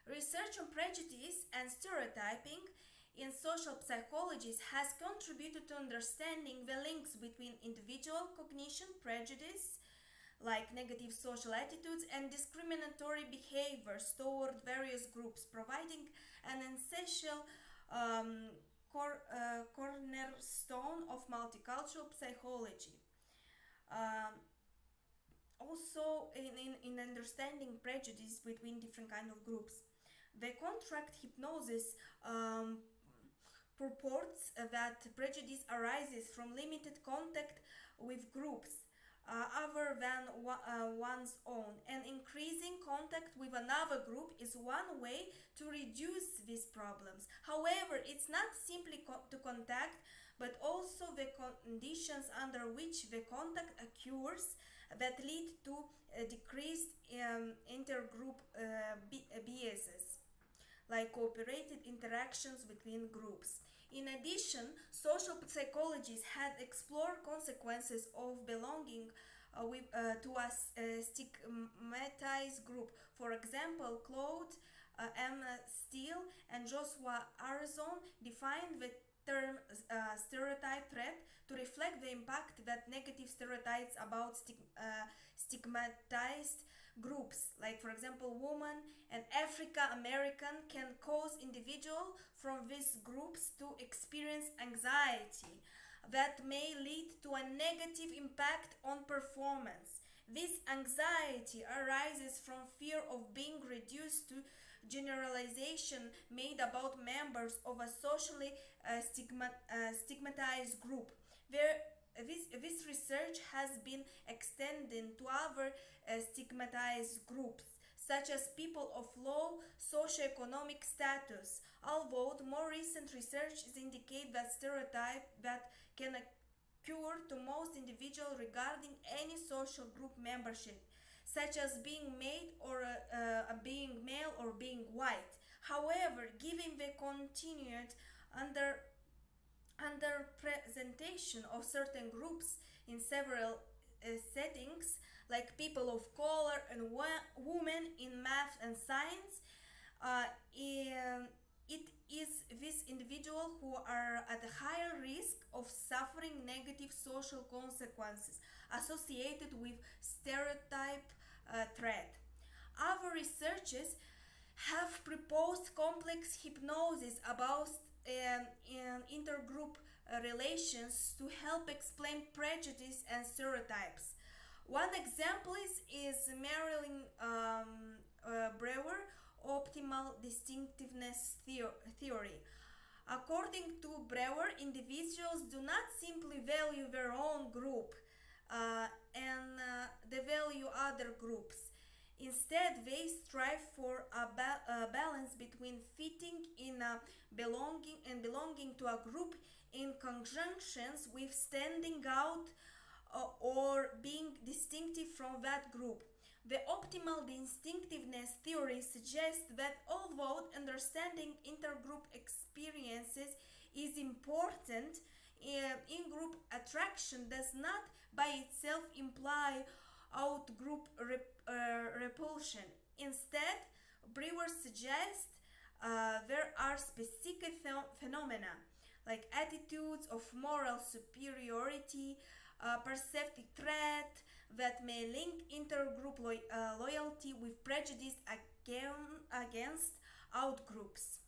Research on prejudice and stereotyping in social psychology has contributed to understanding the links between individual cognition, prejudice, like negative social attitudes, and discriminatory behaviors toward various groups, providing an essential cornerstone of multicultural psychology. Um, Also, in understanding prejudice between different kind of groups, the contract hypnosis purports that prejudice arises from limited contact with groups other than one's own, and increasing contact with another group is one way to reduce these problems. However, it's not simply to contact, but also the conditions under which the contact occurs that lead to decreased intergroup biases, like cooperated interactions between groups. In addition, social psychologists had explored consequences of belonging to a stigmatized group. For example, Claude M. Steele and Joshua Arzon defined the term stereotype threat to reflect the impact that negative stereotypes about stigmatized groups, like for example women and African American, can cause individuals from these groups to experience anxiety that may lead to a negative impact on performance. This anxiety arises from fear of being reduced to generalization made about members of a socially stigmatized group. This research has been extended to other stigmatized groups, such as people of low socioeconomic status, although more recent research indicates that stereotypes that can occur to most individuals regarding any social group membership, such as being being male or being white. However, given the continued underrepresentation of certain groups in several settings, like people of color and women in math and science, it is these individuals who are at a higher risk of suffering negative social consequences associated with stereotype threat. Other researchers have proposed complex hypnosis about intergroup relations to help explain prejudice and stereotypes. One example is Marilyn Brewer optimal distinctiveness theory. According to Brewer, individuals do not simply value their own group and they value other groups. Instead, they strive for a balance between fitting in belonging to a group in conjunctions with standing out or being distinctive from that group. The optimal distinctiveness theory suggests that although understanding intergroup experiences is important, in-group attraction does not by itself imply out-group repulsion. Instead, Brewer suggests there are specific phenomena like attitudes of moral superiority, perceived threat that may link intergroup loyalty with prejudice against outgroups.